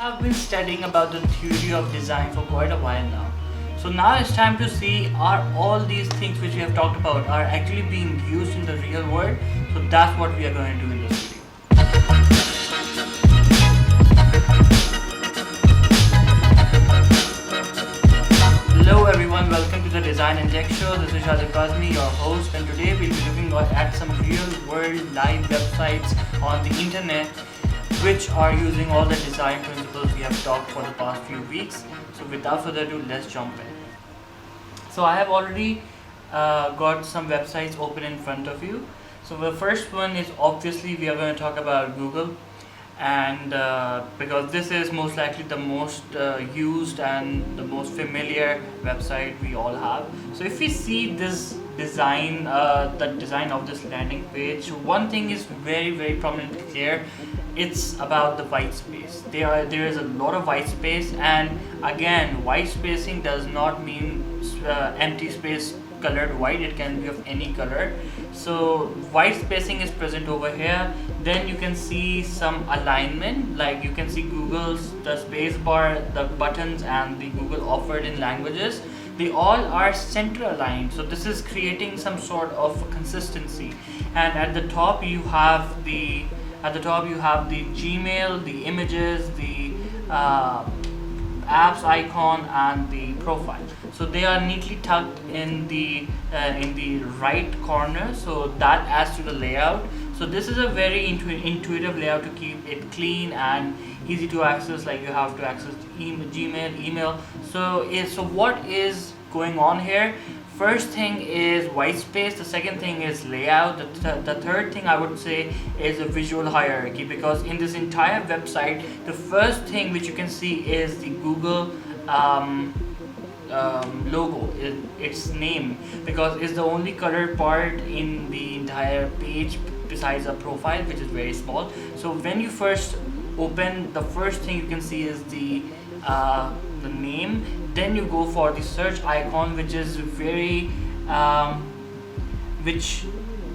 have been studying about the theory of design for quite a while now. So now it's time to see are all these things which we have talked about are actually being used in the real world. So that's what we are going to do in this video. Hello everyone, welcome to the Design Index Show. This is Shazib Kazmi, your host, and today we'll be looking at some real world live websites on the internet which are using all the design principles we have talked for the past few weeks. So without further ado, let's jump in. So I have already got some websites open in front of you. So the first one is obviously we are going to talk about Google, and because this is most likely the most used and the most familiar website we all have. So if we see this design, the design of this landing page, one thing is very prominently clear. It's about the white space. There is a lot of white space, and again, white spacing does not mean empty space colored white. It can be of any color. So white spacing is present over here. Then you can see some alignment, like you can see Google's the space bar, the buttons, and the Google offered in languages. They all are center aligned, so this is creating some sort of consistency. And at the top you have the Gmail, the images, the apps icon, and the profile. So they are neatly tucked in the right corner, so that adds to the layout. So this is a very intuitive layout to keep it clean and easy to access, like you have to access Gmail, email. So what is going on here? First thing is white space, the second thing is layout, the third thing I would say is a visual hierarchy, because in this entire website the first thing which you can see is the Google logo, its name, because it's the only colored part in the entire page besides a profile, which is very small. So when you first open, the first thing you can see is the name. Then you go for the search icon, which is very which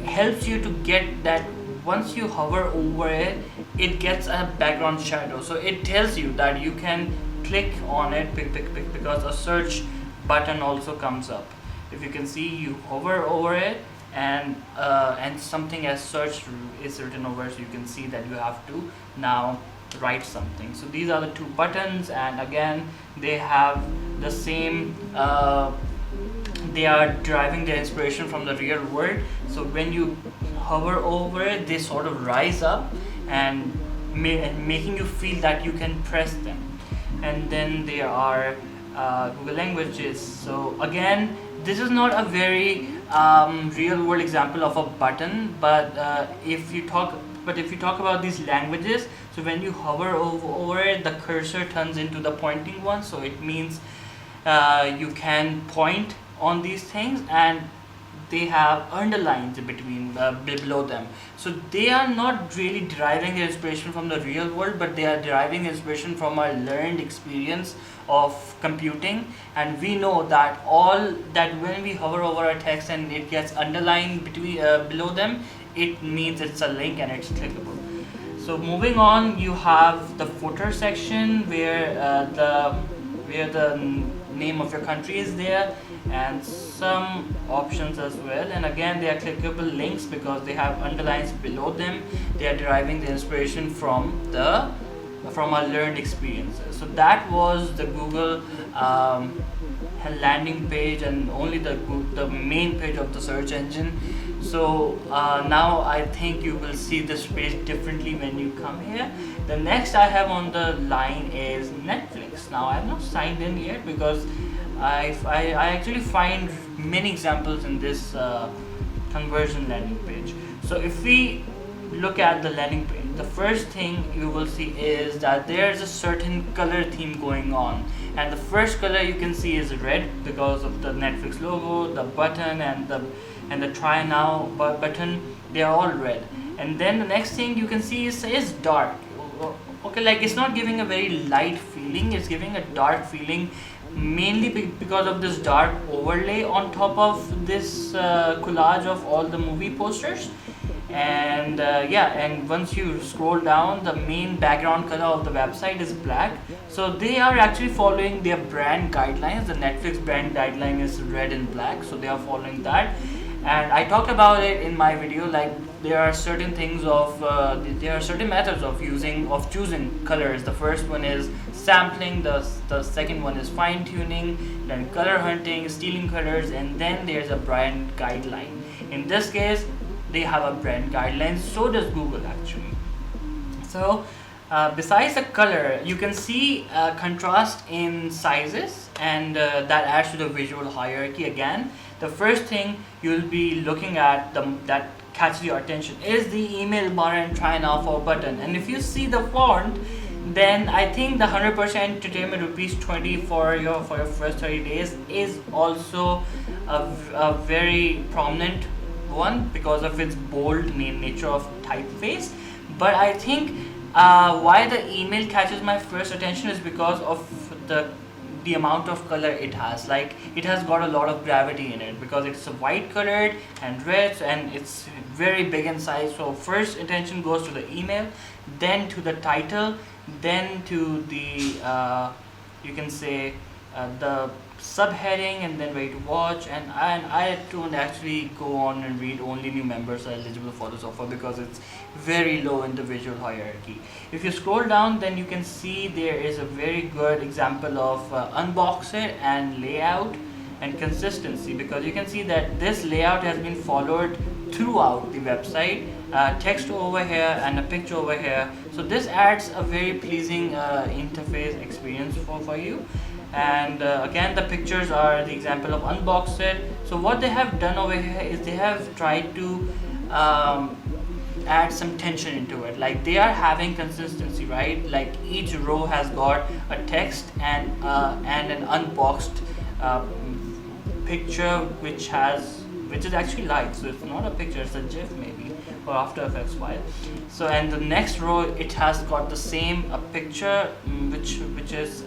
helps you to get that once you hover over it, it gets a background shadow. So it tells you that you can click on it because a search button also comes up. If you can see, you hover over it, and something as search is written over, so you can see that you have to now write something. So these are the two buttons, and again they have the same they are deriving their inspiration from the real world. So when you hover over it, they sort of rise up and making you feel that you can press them. And then there are Google languages. So again, this is not a very real world example of a button, but if you talk about these languages, so when you hover over it, the cursor turns into the pointing one. So it means you can point on these things, and they have underlines between below them. So they are not really deriving their inspiration from the real world, but they are deriving inspiration from our learned experience of computing. And we know that when we hover over a text and it gets underlined between below them, it means it's a link and it's clickable. So moving on, you have the footer section where the name of your country is there, and some options as well. And again, they are clickable links because they have underlines below them. They are deriving the inspiration from our learned experiences. So that was the Google landing page, and only the main page of the search engine. So now I think you will see this page differently when you come here. The next I have on the line is Netflix. Now I have not signed in yet because I actually find many examples in this conversion landing page. So if we look at the landing page, the first thing you will see is that there's a certain color theme going on, and the first color you can see is red because of the Netflix logo, the button, and the try now button. They are all red. And then the next thing you can see is dark. Okay, like it's not giving a very light feeling, it's giving a dark feeling, mainly because of this dark overlay on top of this collage of all the movie posters. And yeah, and once you scroll down, the main background color of the website is black. So they are actually following their brand guidelines. The Netflix brand guideline is red and black, so they are following that. And I talked about it in my video, like there are certain things of there are certain methods of choosing colors. The first one is sampling, the second one is fine tuning, then color hunting, stealing colors, and then there's a brand guideline. In this case, they have a brand guideline, so does Google actually. So besides the color, you can see contrast in sizes, and that adds to the visual hierarchy. Again, the first thing you'll be looking at that catches your attention is the email bar and try now for button. And if you see the font, then I think the 100% entertainment ₹20 for your first 30 days is also a very prominent one because of its bold nature of typeface. But I think why the email catches my first attention is because of the amount of color it has. Like it has got a lot of gravity in it because it's white colored and red, and it's very big in size. So first attention goes to the email, then to the title, then to the you can say the subheading, and then where to watch. And I don't actually go on and read only new members are eligible for this offer because it's very low in the visual hierarchy. If you scroll down, then you can see there is a very good example of unbox it and layout and consistency, because you can see that this layout has been followed throughout the website. Text over here and a picture over here, so this adds a very pleasing interface experience for you. And again, the pictures are the example of unbox it. So what they have done over here is they have tried to add some tension into it. Like they are having consistency, right? Like each row has got a text and an unboxed picture which is actually live. So it's not a picture, it's a GIF maybe, or After Effects file. So and the next row, it has got the same picture which is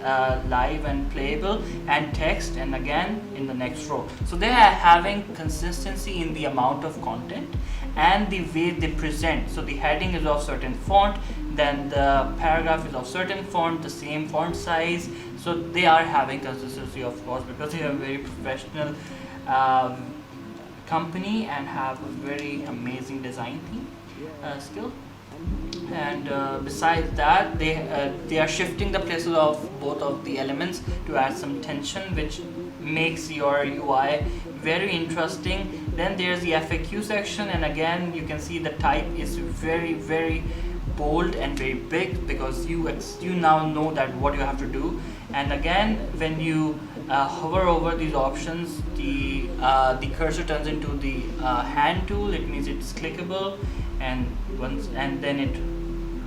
live and playable, and text, and again in the next row. So they are having consistency in the amount of content and the way they present. So the heading is of certain font, then the paragraph is of certain font, the same font size. So they are having consistency, of course, because they are a very professional company and have a very amazing design team skill. And besides that, they are shifting the places of both of the elements to add some tension, which makes your UI very interesting. Then there's the FAQ section, and again you can see the type is very bold and very big because you now know that what you have to do. And again, when you hover over these options, the cursor turns into the hand tool. It means it's clickable, and then it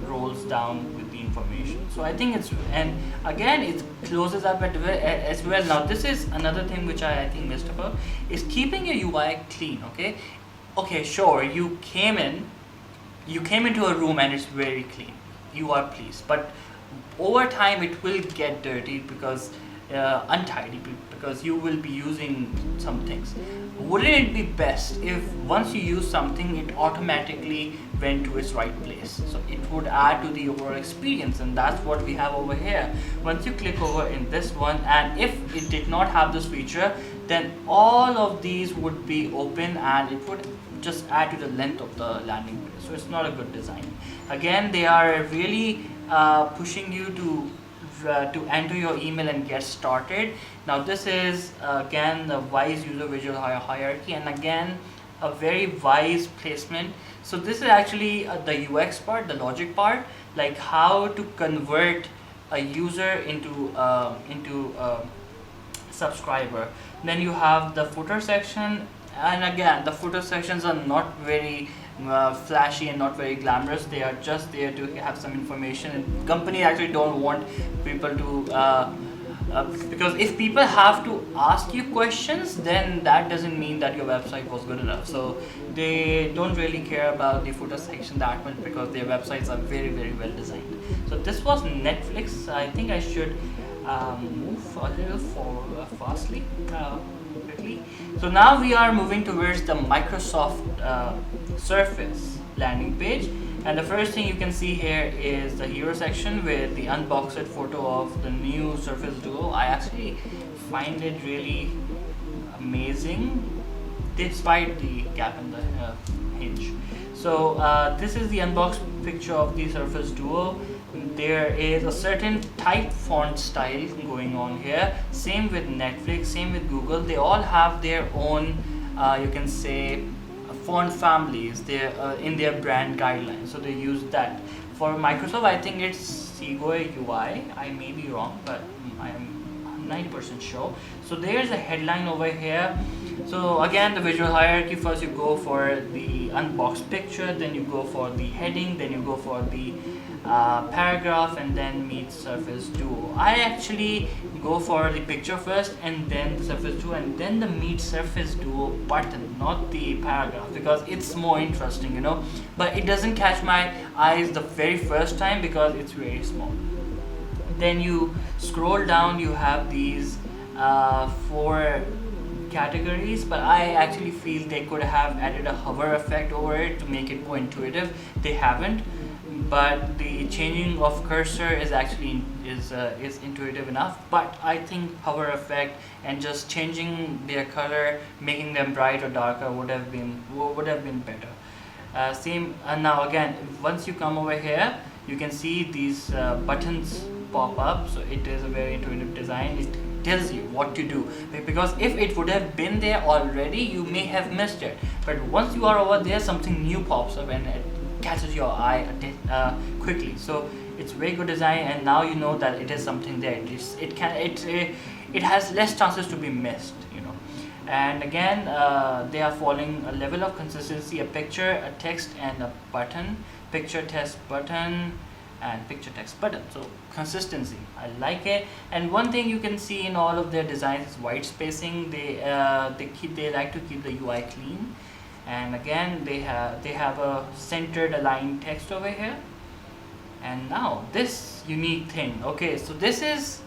rolls down with the information. So I think and again it closes up as well. Now this is another thing which I think missed about, is keeping your UI clean. Okay, sure, you came into a room and it's very clean, you are pleased, but over time it will get dirty because untidy, because you will be using some things. Wouldn't it be best if once you use something, it automatically went to its right place? So it would add to the overall experience, and that's what we have over here. Once you click over in this one, and if it did not have this feature, then all of these would be open and it would just add to the length of the landing page. So it's not a good design. Again, they are really pushing you to enter your email and get started. Now this is again the wise user visual hierarchy, and again a very wise placement. So this is actually the UX part, the logic part, like how to convert a user into subscriber. Then you have the footer section, and again the footer sections are not very flashy and not very glamorous. They are just there to have some information, and company actually don't want people to because if people have to ask you questions, then that doesn't mean that your website was good enough. So they don't really care about the footer section that much because their websites are very well designed. So this was Netflix. I think I should move a little fastly quickly. So now we are moving towards the Microsoft Surface. landing page. And the first thing you can see here is the hero section with the unboxed photo of the new Surface Duo. I actually find it really amazing despite the gap in the hinge. So this is the unboxed picture of the Surface Duo. There is a certain type font style going on here. Same with Netflix, same with Google. They all have their own, you can say, font families in their brand guidelines. So they use that. For Microsoft, I think it's Segoe UI. I may be wrong, but I am 90% sure. So there's a headline over here. So again, the visual hierarchy: first you go for the unboxed picture, then you go for the heading, then you go for the paragraph, and then meet Surface Duo. I actually go for the picture first and then the Surface Duo and then the meet Surface Duo button, not the paragraph, because it's more interesting, you know, but it doesn't catch my eyes the very first time because it's very small. Then you scroll down, you have these 4 categories, but I actually feel they could have added a hover effect over it to make it more intuitive. They haven't, but the changing of cursor is actually is intuitive enough. But I think hover effect and just changing their color, making them bright or darker would have been better. Same now again, once you come over here, you can see these buttons pop up. So it is a very intuitive design. It tells you what to do, because if it would have been there already, you may have missed it. But once you are over there, something new pops up and it catches your eye quickly. So it's very good design, and now you know that it is something there. It has less chances to be missed, you know. And again, they are following a level of consistency: a picture, a text, and a button. Picture, text, button, and picture, text, button. So consistency, I like it. And one thing you can see in all of their designs is white spacing. They like to keep the UI clean. And again, they have a centered aligned text over here. And now this unique thing. Okay, so this is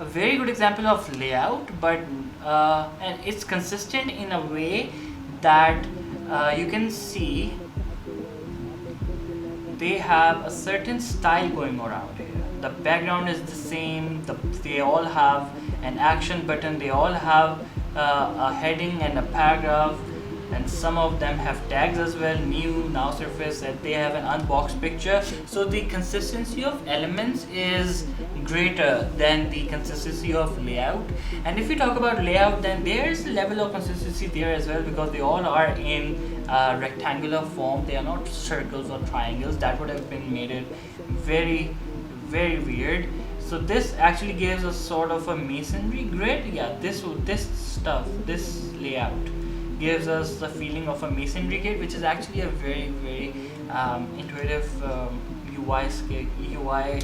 a very good example of layout, but and it's consistent in a way that you can see they have a certain style going around here. The background is the same. They all have an action button. They all have a heading and a paragraph. And some of them have tags as well: new, now Surface, and they have an unboxed picture. So the consistency of elements is greater than the consistency of layout. And if you talk about layout, then there's a level of consistency there as well, because they all are in rectangular form. They are not circles or triangles. That would have been made it very, very weird. So this actually gives us sort of a masonry grid. Yeah, this layout gives us the feeling of a masonry grid, which is actually a very, very intuitive UI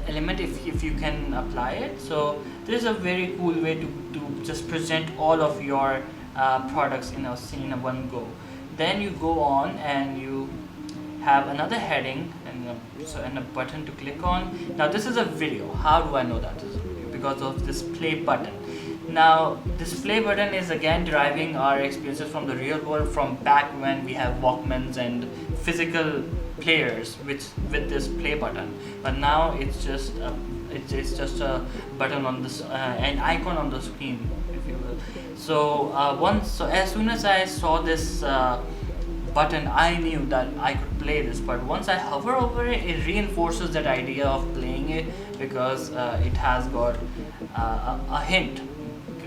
element if you can apply it. So this is a very cool way to just present all of your products in a one go. Then you go on and you have another heading and a button to click on. Now this is a video. How do I know that this is a video? Because of this play button. Now this play button is again deriving our experiences from the real world, from back when we have Walkmans and physical players with this play button. But now it's just a button on this an icon on the screen, if you will. So as soon as I saw this button, I knew that I could play this. But once I hover over it, it reinforces that idea of playing it, because it has got a hint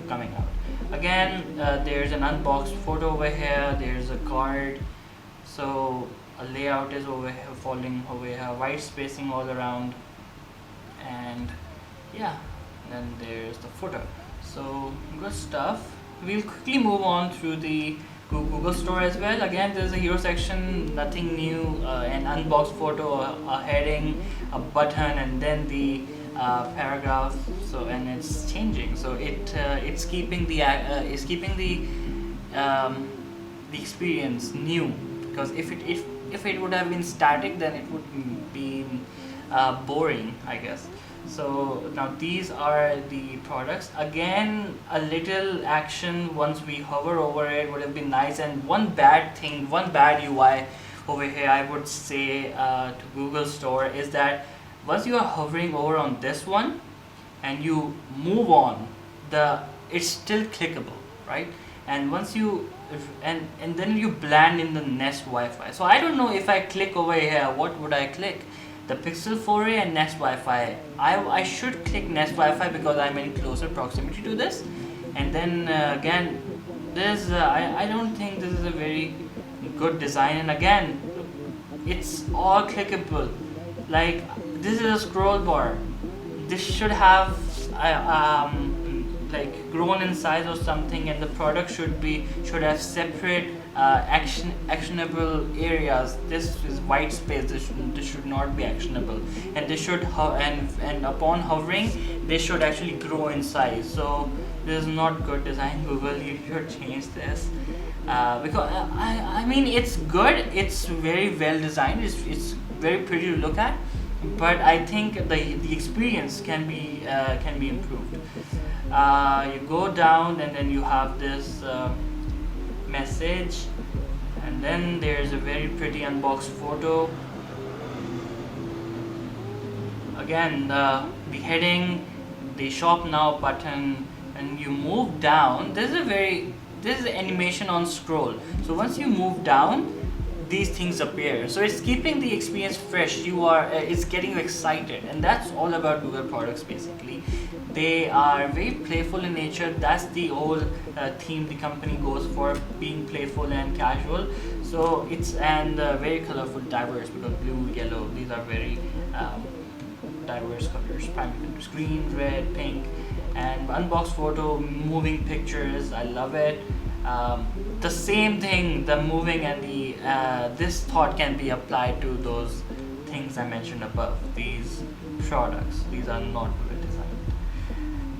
coming out. Again, there's an unboxed photo over here. There's a card. So a layout is over here, falling over here, white spacing all around, and yeah, then there's the footer. So good stuff. We'll quickly move on through the Google Store as well. Again, there's a hero section, nothing new, an unboxed photo, a heading, a button, and then the paragraph. So, and it's changing. So it's keeping the experience new, because if it would have been static, then it would be boring, I guess. So now these are the products. Again, a little action once we hover over it would have been nice. And one bad UI over here I would say to Google Store is that once you are hovering over on this one and you move on, it's still clickable, right? And once you and then you land in the Nest Wi-Fi. So I don't know if I click over here, what would I click? The Pixel 4a and Nest Wi-Fi. I should click Nest Wi-Fi because I'm in closer proximity to this. And then again, this I don't think this is a very good design. And again, it's all clickable. Like, this is a scroll bar. This should have like grown in size or something, and the product should have separate actionable areas. This is white space. This should not be actionable, and this should and upon hovering they should actually grow in size. So this is not good design. Google, you should change this. Because I mean, it's good, it's very well designed, it's very pretty to look at, but I think the experience can be improved. You go down and then you have this message, and then there's a very pretty unboxed photo. Again, the heading, the shop now button, and you move down. This is animation on scroll. So once you move down, these things appear. So it's keeping the experience fresh. It's getting you excited, and that's all about Google products basically. They are very playful in nature. That's the whole theme the company goes for, being playful and casual. So it's very colorful, diverse, because blue, yellow, these are very diverse colors. Primary colors: green, red, pink. And unboxed photo, moving pictures, I love it. The same thing, the moving and this thought can be applied to those things I mentioned above. These products, these are not well designed.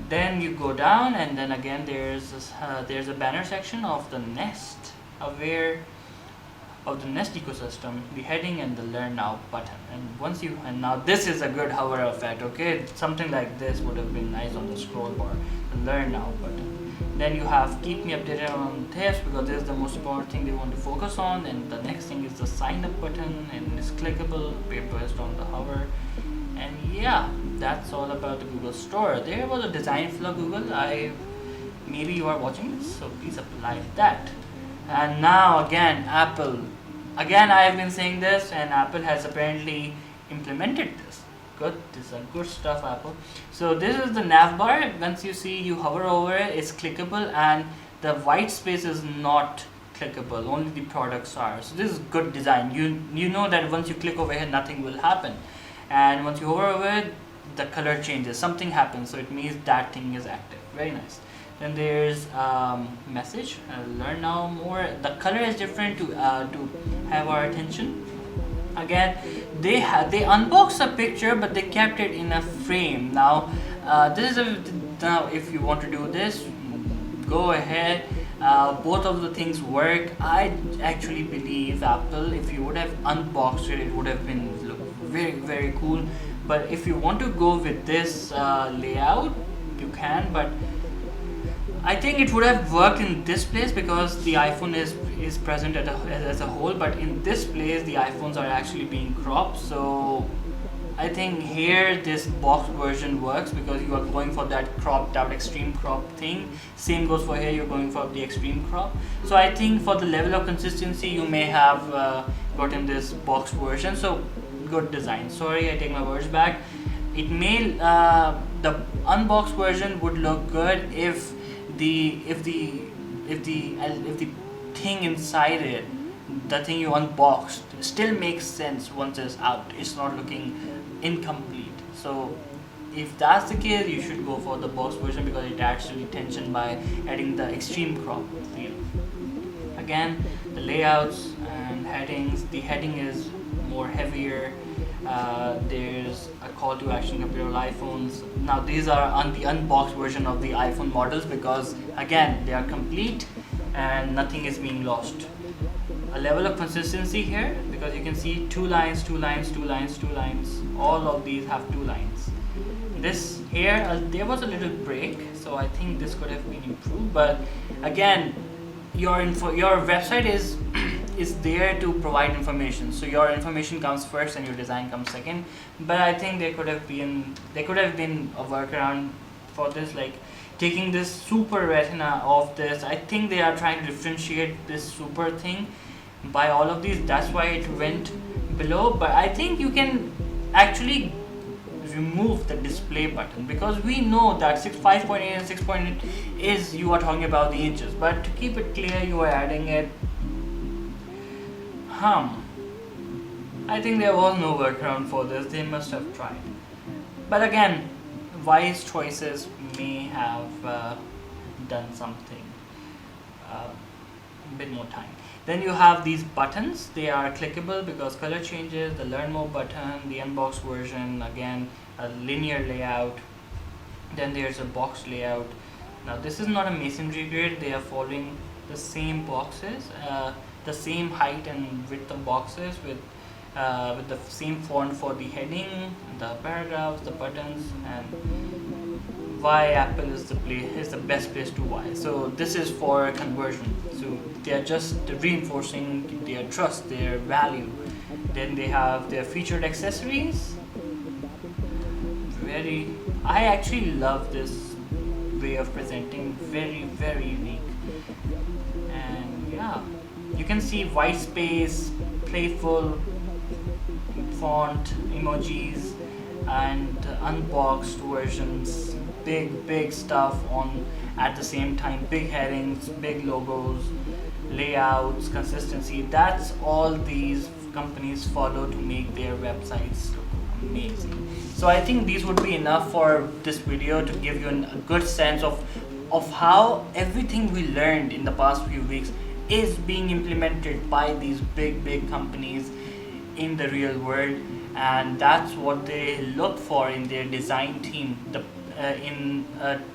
Then you go down, and then again there's a banner section of the Nest ecosystem, the heading and the Learn Now button. And now this is a good hover effect. Okay, something like this would have been nice on the scroll bar, the Learn Now button. Then you have keep me updated on tips, because this is the most important thing they want to focus on. And the next thing is the sign up button, and it's clickable based on the hover. And yeah, that's all about the Google Store. There was a design flaw, Google. Maybe you are watching this, so please apply that. And now again, Apple. Again, I have been saying this, and Apple has apparently implemented this. Good, this is good stuff, Apple. So this is the nav bar. Once you hover over it, it's clickable, and the white space is not clickable. Only the products are. So this is good design. You know that once you click over here, nothing will happen, and once you hover over it, the color changes. Something happens, so it means that thing is active. Very nice. Then there's message, learn now more. The color is different to have our attention. Again, they unboxed a picture, but they kept it in a frame. Now now if you want to do this, go ahead. Both of the things work. I actually believe Apple, if you would have unboxed it, it would have been very, very cool. But if you want to go with this layout, you can, but I think it would have worked in this place because the iPhone is present as a whole, but in this place the iPhones are actually being cropped. So I think here this box version works because you are going for that cropped out extreme crop thing. Same goes for here, you're going for the extreme crop. So I think for the level of consistency you may have gotten this box version. So good design. Sorry, I take my words back. It may the unboxed version would look good if the thing inside it, the thing you unboxed, still makes sense once it's out. It's not looking incomplete. So if that's the case, you should go for the box version because it adds to the tension by adding the extreme crop feel. Again, the layouts and headings. The heading is more heavier. There's a call to action compared to iPhones. Now these are on the unboxed version of the iPhone models because again they are complete and nothing is being lost. A level of consistency here because you can see 2 lines, 2 lines, 2 lines, 2 lines. All of these have 2 lines. This here there was a little break, so I think this could have been improved. But again, your website is is there to provide information. So your information comes first and your design comes second. But I think there could have been a workaround for this, like taking this super retina of this. I think they are trying to differentiate this super thing by all of these. That's why it went below. But I think you can actually remove the display button, because we know that 5.8 and 6.8 is, you are talking about the inches, but to keep it clear you are adding it. I think there was no workaround for this. They must have tried. But again, wise choices may have done something a bit more time. Then you have these buttons. They are clickable because color changes, the learn more button, the unboxed version, again a linear layout. Then there's a box layout. Now this is not a masonry grid. They are following the same boxes, the same height and width of boxes with the same font for the heading, the paragraphs, the buttons, and why Apple is the best place to buy. So this is for conversion. So they are just reinforcing their trust, their value. Then they have their featured accessories. I actually love this way of presenting. Very unique. And yeah, you can see white space, playful font, emojis, and unboxed versions. Big stuff on at the same time. Big headings, big logos, layouts, consistency. That's all these companies follow to make their websites look amazing. So I think these would be enough for this video to give you a good sense of how everything we learned in the past few weeks is being implemented by these big companies in the real world, and that's what they look for in their design team.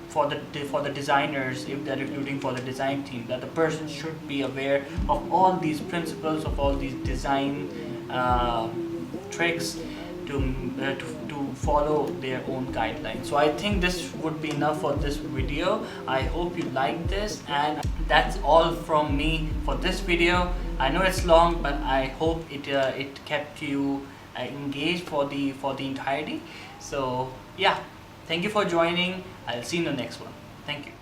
For the designers, if they're recruiting for the design team, that the person should be aware of all these principles, of all these design tricks to follow their own guidelines. So I think this would be enough for this video. I hope you liked this, and that's all from me for this video. I know it's long, but I hope it kept you engaged for the entirety. So yeah, thank you for joining. I'll see you in the next one. Thank you.